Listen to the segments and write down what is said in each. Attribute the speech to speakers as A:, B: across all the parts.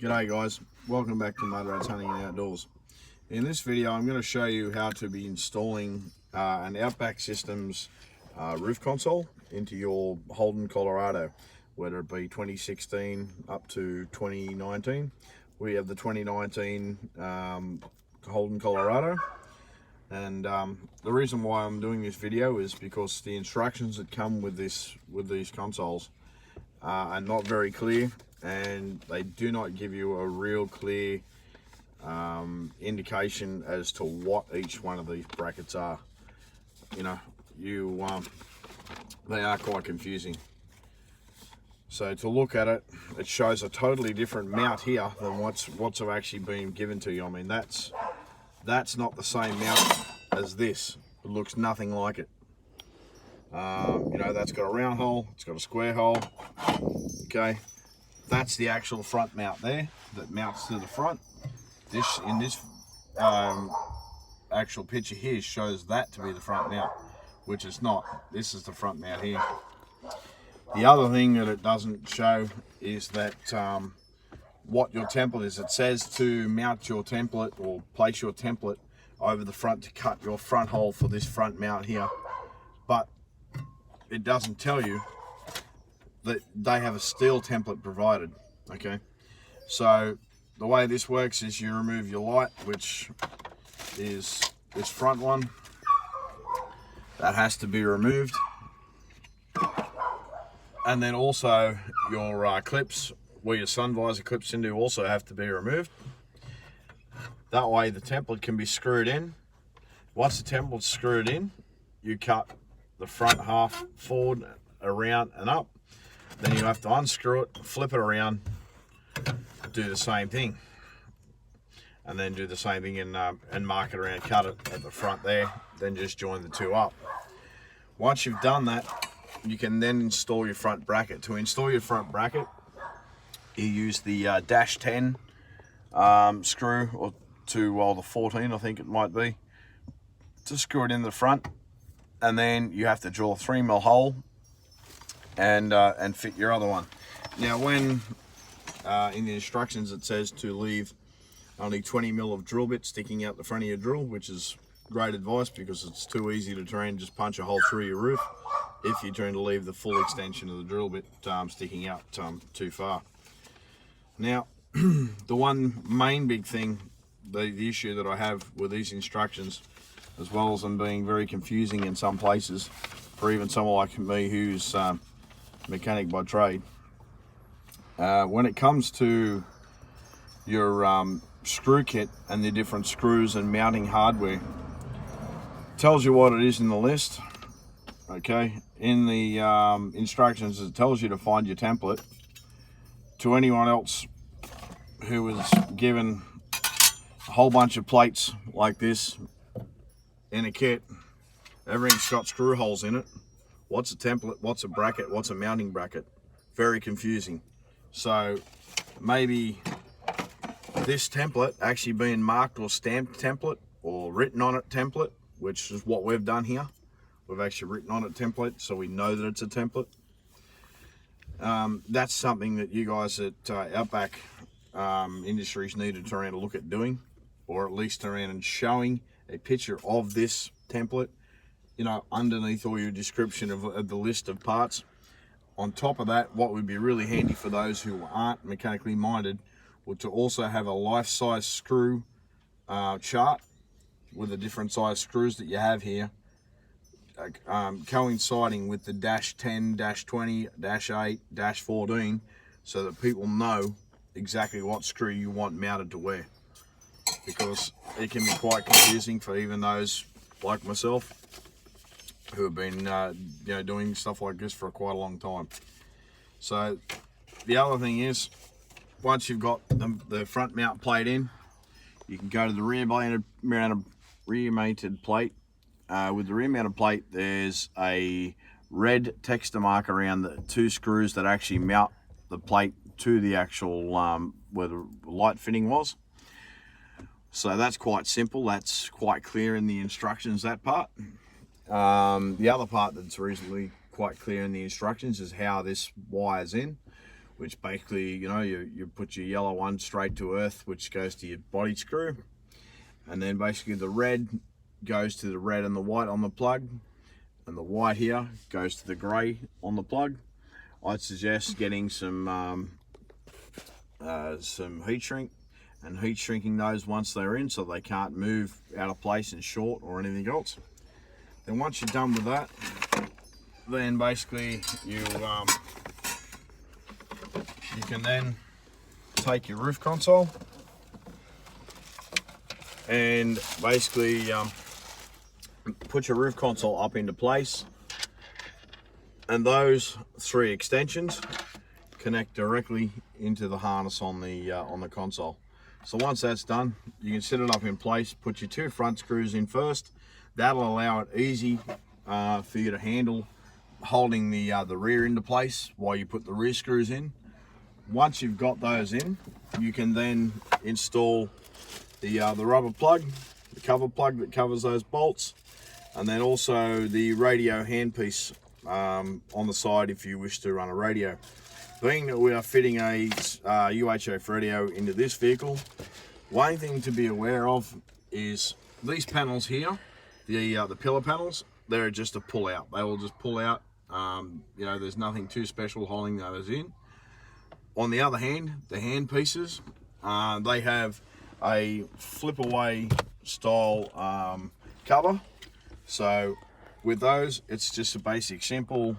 A: G'day guys, welcome back to Mud Rats Hunting and Outdoors. In this video I'm going to show you how to be installing an Outback Systems roof console into your Holden, Colorado, whether it be 2016 up to 2019. We have the 2019 Holden, Colorado, and the reason why I'm doing this video is because the instructions that come with these consoles are not very clear, and they do not give you a real clear indication as to what each one of these brackets are. You know, they are quite confusing. So to look at it, it shows a totally different mount here than what's actually been given to you. I mean, that's not the same mount as this. It looks nothing like it. You know, that's got a round hole, it's got a square hole. Okay, that's the actual front mount there that mounts to the front. This actual picture here shows that to be the front mount, which is not. This is the front mount here. The other thing that it doesn't show is that what your template is. It says to mount your template or place your template over the front to cut your front hole for this front mount here, but it doesn't tell you that they have a steel template provided. Okay, so the way this works is you remove your light, which is this front one. That has to be removed, and then also your clips where your sun visor clips into also have to be removed. That way the template can be screwed in. Once the template's screwed in, you cut the front half forward, around and up. Then you have to unscrew it, flip it around, do the same thing, and then do the same thing and mark it around, cut it at the front there, then just join the two up. Once you've done that, you can then install your front bracket. To install your front bracket, you use the dash 10 screw, or the 14 I think it might be, to screw it in the front, and then you have to drill a 3mm hole and fit your other one. Now, when in the instructions it says to leave only 20mm of drill bit sticking out the front of your drill, which is great advice because it's too easy to try and just punch a hole through your roof if you're trying to leave the full extension of the drill bit sticking out too far. Now, the one main big thing, the issue that I have with these instructions, as well as them being very confusing in some places for even someone like me who's mechanic by trade, when it comes to your screw kit and the different screws and mounting hardware, it tells you what it is in the list. Okay, in the instructions it tells you to find your template. To anyone else who was given a whole bunch of plates like this in a kit, everything's got screw holes in it. What's a template, what's a bracket, what's a mounting bracket? Very confusing. So maybe this template actually being marked or stamped template or written on it template, which is what we've done here. We've actually written on it template, so we know that it's a template. That's something that you guys at Outback Industries need to turn around and look at doing, or at least turn around and showing a picture of this template, you know, underneath all your description of the list of parts. On top of that, what would be really handy for those who aren't mechanically minded would to also have a life-size screw chart with the different size screws that you have here, coinciding with the dash 10, dash 20, dash 8, dash 14, so that people know exactly what screw you want mounted to where, because it can be quite confusing for even those like myself who have been you know, doing stuff like this for quite a long time. So the other thing is, once you've got the front mount plate in, you can go to the rear mounted plate. With the rear mounted plate, there's a red texture mark around the two screws that actually mount the plate to the actual where the light fitting was. So that's quite simple, that's quite clear in the instructions, that part. The other part that's reasonably quite clear in the instructions is how this wires in, which basically, you know, you put your yellow one straight to earth, which goes to your body screw, and then basically the red goes to the red and the white on the plug, and the white here goes to the grey on the plug. I'd suggest getting some heat shrink and heat shrinking those once they're in, so they can't move out of place and short or anything else. Then once you're done with that, then basically you can then take your roof console and basically put your roof console up into place, and those 3 extensions connect directly into the harness on the console. So once that's done, you can set it up in place, put your 2 front screws in first. That'll allow it easy for you to handle holding the rear into place while you put the rear screws in. Once you've got those in, you can then install the rubber plug, the cover plug that covers those bolts, and then also the radio handpiece on the side if you wish to run a radio. Being that we are fitting a UHF radio into this vehicle, one thing to be aware of is these panels here, the pillar panels, they're just a pull out. They will just pull out. You know, there's nothing too special holding those in. On the other hand, the hand pieces, they have a flip away style cover. So with those, it's just a basic simple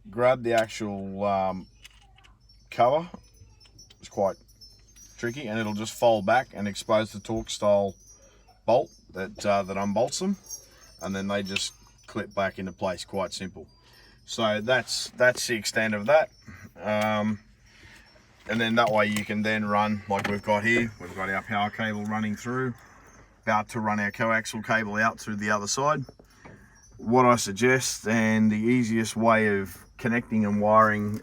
A: grab the actual cover. It's quite tricky, and it'll just fold back and expose the torque style bolt that unbolts them, and then they just clip back into place. Quite simple. So that's the extent of that. And then that way you can then run, like we've got here, we've got our power cable running through, about to run our coaxial cable out through the other side. What I suggest, and the easiest way of connecting and wiring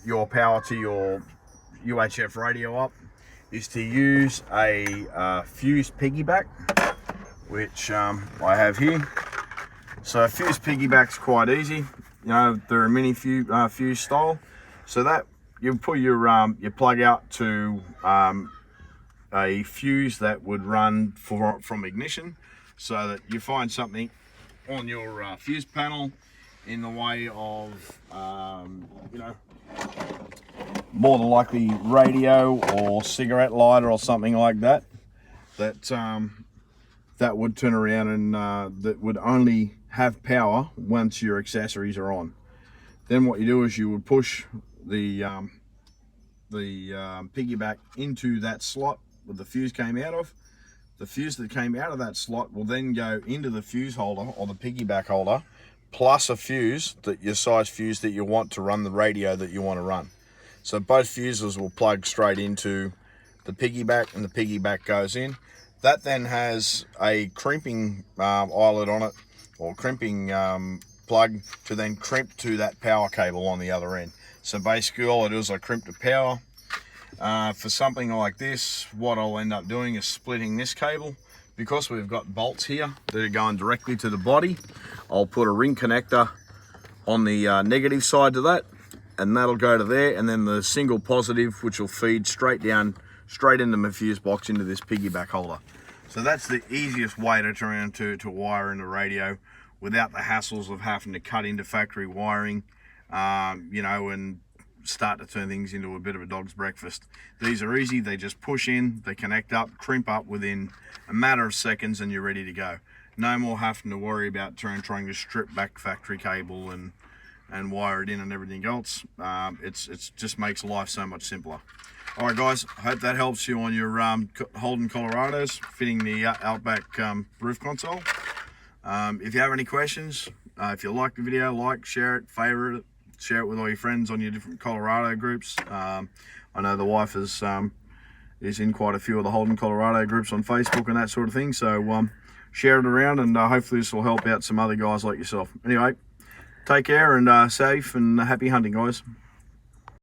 A: your power to your UHF radio up, is to use a fused piggyback, which I have here. So a fused piggyback's quite easy. You know, they're a mini fuse style. So that you put your plug out to a fuse that would run from ignition, so that you find something on your fuse panel in the way of you know, more than likely radio or cigarette lighter or something like that, that would turn around and that would only have power once your accessories are on. Then what you do is you would push the piggyback into that slot where the fuse came out of. The fuse that came out of that slot will then go into the fuse holder or the piggyback holder, plus a fuse, your size fuse that you want to run the radio that you want to run. So both fuses will plug straight into the piggyback, and the piggyback goes in. That then has a crimping eyelet on it, or crimping plug, to then crimp to that power cable on the other end. So basically all it is, I crimp the power. For something like this, what I'll end up doing is splitting this cable. Because we've got bolts here that are going directly to the body, I'll put a ring connector on the negative side to that, and that'll go to there, and then the single positive, which will feed straight down, straight into my fuse box into this piggyback holder. So that's the easiest way to turn to wire in the radio without the hassles of having to cut into factory wiring, you know, and start to turn things into a bit of a dog's breakfast. These are easy. They just push in, they connect up, crimp up within a matter of seconds, and you're ready to go. No more having to worry about trying to strip back factory cable and wire it in and everything else. It's just makes life so much simpler. All right, guys, hope that helps you on your Holden Colorados fitting the Outback roof console. If you have any questions, if you like the video, like, share it, favorite it, share it with all your friends on your different Colorado groups. I know the wife is in quite a few of the Holden Colorado groups on Facebook and that sort of thing. So share it around, and hopefully this will help out some other guys like yourself. Anyway, take care, and safe and happy hunting, guys.